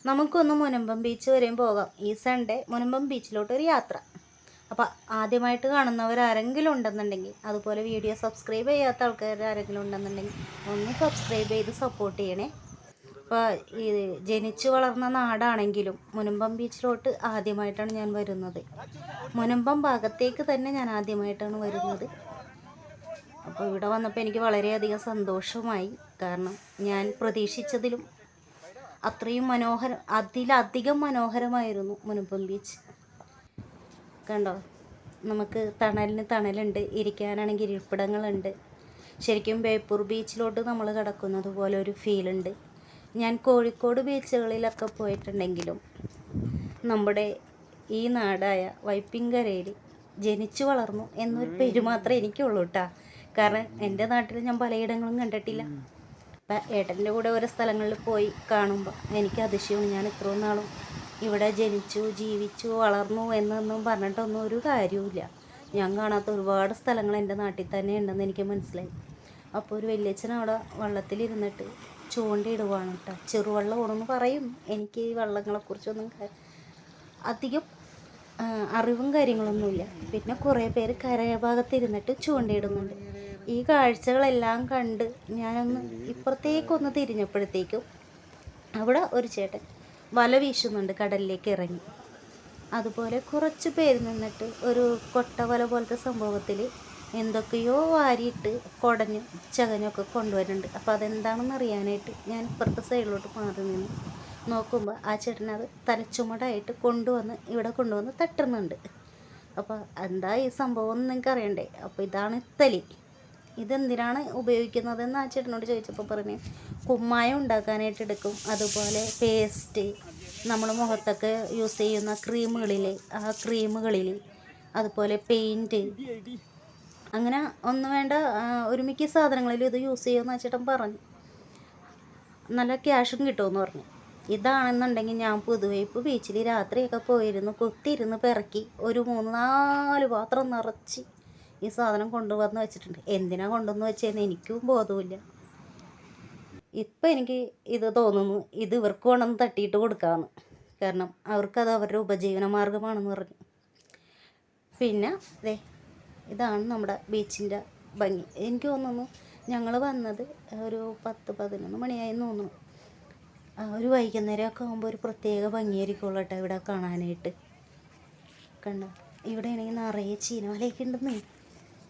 നമുക്കൊന്ന് മുനമ്പം ബീച്ച് വരെയും പോകാം. ഈ സൺഡേ മുനമ്പം ബീച്ചിലോട്ടൊരു യാത്ര. അപ്പോൾ ആദ്യമായിട്ട് കാണുന്നവരാരെങ്കിലും ഉണ്ടെന്നുണ്ടെങ്കിൽ, അതുപോലെ വീഡിയോ സബ്സ്ക്രൈബ് ചെയ്യാത്ത ആൾക്കാർ ആരെങ്കിലും ഉണ്ടെന്നുണ്ടെങ്കിൽ ഒന്ന് സബ്സ്ക്രൈബ് ചെയ്ത് സപ്പോർട്ട് ചെയ്യണേ. അപ്പോൾ ഈ ജനിച്ചു വളർന്ന നാടാണെങ്കിലും മുനമ്പം ബീച്ചിലോട്ട് ആദ്യമായിട്ടാണ് ഞാൻ വരുന്നത്. മുനമ്പം ഭാഗത്തേക്ക് തന്നെ ഞാൻ ആദ്യമായിട്ടാണ് വരുന്നത്. അപ്പോൾ ഇവിടെ വന്നപ്പോൾ എനിക്ക് വളരെയധികം സന്തോഷമായി. കാരണം ഞാൻ പ്രതീക്ഷിച്ചതിലും അത്രയും അതിലധികം മനോഹരമായിരുന്നു മുനമ്പം ബീച്ച്. കണ്ടോ, നമുക്ക് തണലുണ്ട്, ഇരിക്കാനാണെങ്കിൽ ഇരിപ്പിടങ്ങളുണ്ട്. ശരിക്കും ബേപ്പൂർ ബീച്ചിലോട്ട് നമ്മൾ കിടക്കുന്നത് പോലെ ഒരു ഫീലുണ്ട്. ഞാൻ കോഴിക്കോട് ബീച്ചുകളിലൊക്കെ പോയിട്ടുണ്ടെങ്കിലും നമ്മുടെ ഈ നാടായ വൈപ്പിൻകരയിൽ ജനിച്ചു വളർന്നു എന്നൊരു പേര് മാത്രമേ എനിക്കുള്ളൂ കേട്ടോ. കാരണം എൻ്റെ നാട്ടിൽ ഞാൻ പലയിടങ്ങളും കണ്ടിട്ടില്ല. അപ്പം ഏട്ടൻ്റെ കൂടെ ഓരോ സ്ഥലങ്ങളിൽ പോയി കാണുമ്പോൾ എനിക്ക് അതിശയമാണ്. ഞാൻ ഇത്രയും നാളും ഇവിടെ ജനിച്ചു ജീവിച്ചു വളർന്നു എന്നൊന്നും പറഞ്ഞിട്ടൊന്നും ഒരു കാര്യവുമില്ല. ഞാൻ കാണാത്ത ഒരുപാട് സ്ഥലങ്ങൾ എൻ്റെ നാട്ടിൽ തന്നെ ഉണ്ടെന്ന് എനിക്ക് മനസ്സിലായി. അപ്പോൾ ഒരു വല്യച്ഛൻ അവിടെ വള്ളത്തിലിരുന്നിട്ട് ചൂണ്ടയിടുവാണ് കേട്ടോ. ചെറുവള്ളമാണെന്ന് പറയും. എനിക്ക് ഈ വള്ളങ്ങളെക്കുറിച്ചൊന്നും അധികം അറിവും കാര്യങ്ങളൊന്നുമില്ല. പിന്നെ കുറേ പേര് കരഭാഗത്തിരുന്നിട്ട് ചൂണ്ടയിടുന്നുണ്ട്. ഈ കാഴ്ചകളെല്ലാം കണ്ട് ഞാനൊന്ന് ഇപ്പുറത്തേക്കൊന്ന് തിരിഞ്ഞപ്പോഴത്തേക്കും അവിടെ ഒരു ചേട്ടൻ വല വീശുന്നുണ്ട് കടലിലേക്ക് ഇറങ്ങി. അതുപോലെ കുറച്ച് പേര് നിന്നിട്ട് ഒരു കൊട്ടവല പോലത്തെ സംഭവത്തിൽ എന്തൊക്കെയോ വാരിയിട്ട് കുടഞ്ഞും ചകഞ്ഞൊക്കെ കൊണ്ടുവരുന്നുണ്ട്. അപ്പോൾ അതെന്താണെന്ന് അറിയാനായിട്ട് ഞാൻ ഇപ്പുറത്തെ സൈഡിലോട്ട് മാറി നിന്ന് നോക്കുമ്പോൾ ആ ചേട്ടനത് തലച്ചുമടായിട്ട് ഇവിടെ കൊണ്ടുവന്ന് തട്ടുന്നുണ്ട്. അപ്പോൾ എന്താ ഈ സംഭവം എന്ന് നിങ്ങൾക്ക് അറിയണ്ടേ. അപ്പോൾ ഇതാണ് ഇത്തലി. ഇതെന്തിനാണ് ഉപയോഗിക്കുന്നതെന്ന് ആ ചേട്ടനോട് ചോദിച്ചപ്പോൾ പറഞ്ഞു, കുമ്മായം ഉണ്ടാക്കാനായിട്ട് എടുക്കും. അതുപോലെ പേസ്റ്റ്, നമ്മൾ മുഖത്തൊക്കെ യൂസ് ചെയ്യുന്ന ആ ക്രീമുകളിൽ, അതുപോലെ പെയിൻറ്റ്, അങ്ങനെ ഒന്നും വേണ്ട ഒരു മിക്ക സാധനങ്ങളിലും ഇത് യൂസ് ചെയ്യുമെന്ന് ആ ചേട്ടൻ പറഞ്ഞു. നല്ല ക്യാഷും കിട്ടുമെന്ന് പറഞ്ഞു. ഇതാണെന്നുണ്ടെങ്കിൽ ഞാൻ പുതുവൈപ്പ് ബീച്ചിൽ രാത്രിയൊക്കെ പോയിരുന്നു കുത്തിയിരുന്ന് പിറക്കി ഒരു 3-4 പാത്രം നിറച്ച് ഈ സാധനം കൊണ്ടുവന്ന് വെച്ചിട്ടുണ്ട്. എന്തിനാണ് കൊണ്ടുവന്ന് വെച്ചതെന്ന് എനിക്കും ബോധമില്ല. ഇപ്പം എനിക്ക് ഇത് തോന്നുന്നു, ഇത് ഇവർക്ക് കൊണ്ടുവന്ന് തട്ടിയിട്ട് കൊടുക്കാമെന്ന്. കാരണം അവർക്കത് അവരുടെ ഉപജീവന മാർഗമാണെന്ന് പറഞ്ഞു. പിന്നെ ഇതാണ് നമ്മുടെ ബീച്ചിൻ്റെ ഭംഗി. എനിക്ക് തോന്നുന്നു ഞങ്ങൾ വന്നത് ഒരു 10-11 മണിയായെന്ന് തോന്നുന്നു. ഒരു വൈകുന്നേരമൊക്കെ ആകുമ്പോൾ ഒരു പ്രത്യേക ഭംഗിയായിരിക്കുള്ളൂ കേട്ടോ ഇവിടെ കാണാനായിട്ട്. കണ്ടോ, ഇവിടെയാണെങ്കിൽ നിറയെ ചീനവലയൊക്കെ ഉണ്ടെന്ന്.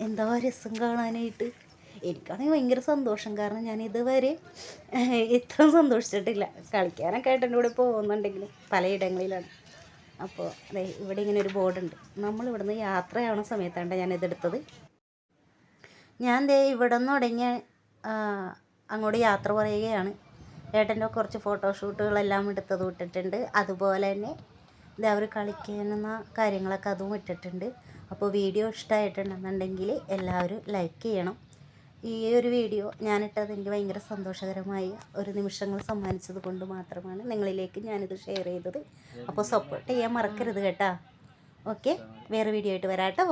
എന്താ രസം കാണാനായിട്ട്. എനിക്കാണെങ്കിൽ ഭയങ്കര സന്തോഷം. കാരണം ഞാൻ ഇതുവരെ ഇത്ര സന്തോഷിച്ചിട്ടില്ല. കളിക്കാനൊക്കെ ആയിട്ട് എൻ്റെ കൂടെ പോകുന്നുണ്ടെങ്കിലും പലയിടങ്ങളിലാണ്. അപ്പോൾ ഇവിടെ ഇങ്ങനെ ഒരു ബോർഡുണ്ട്. നമ്മളിവിടുന്ന് യാത്രയാവുന്ന സമയത്താണ് ഞാനിതെടുത്തത്. ഞാൻ ഇവിടെ നിന്ന് തുടങ്ങി അങ്ങോട്ട് യാത്ര പറയുകയാണ്. ഏട്ടൻ്റെ കുറച്ച് ഫോട്ടോഷൂട്ടുകളെല്ലാം എടുത്തത് ഇട്ടിട്ടുണ്ട്. അതുപോലെ തന്നെ അവർ കളിക്കുന്ന കാര്യങ്ങളൊക്കെ അതും ഇട്ടിട്ടുണ്ട്. അപ്പോൾ വീഡിയോ ഇഷ്ടമായിട്ടുണ്ടെന്നുണ്ടെങ്കിൽ എല്ലാവരും ലൈക്ക് ചെയ്യണം. ഈ ഒരു വീഡിയോ ഞാനിട്ടത് എനിക്ക് ഭയങ്കര സന്തോഷകരമായ ഒരു നിമിഷങ്ങൾ സമ്മാനിച്ചത് കൊണ്ട് മാത്രമാണ് നിങ്ങളിലേക്ക് ഞാനിത് ഷെയർ ചെയ്തത്. അപ്പോൾ സപ്പോർട്ട് ചെയ്യാൻ മറക്കരുത് കേട്ടോ. ഓക്കെ, വേറെ വീഡിയോ ആയിട്ട് വരാം കേട്ടോ.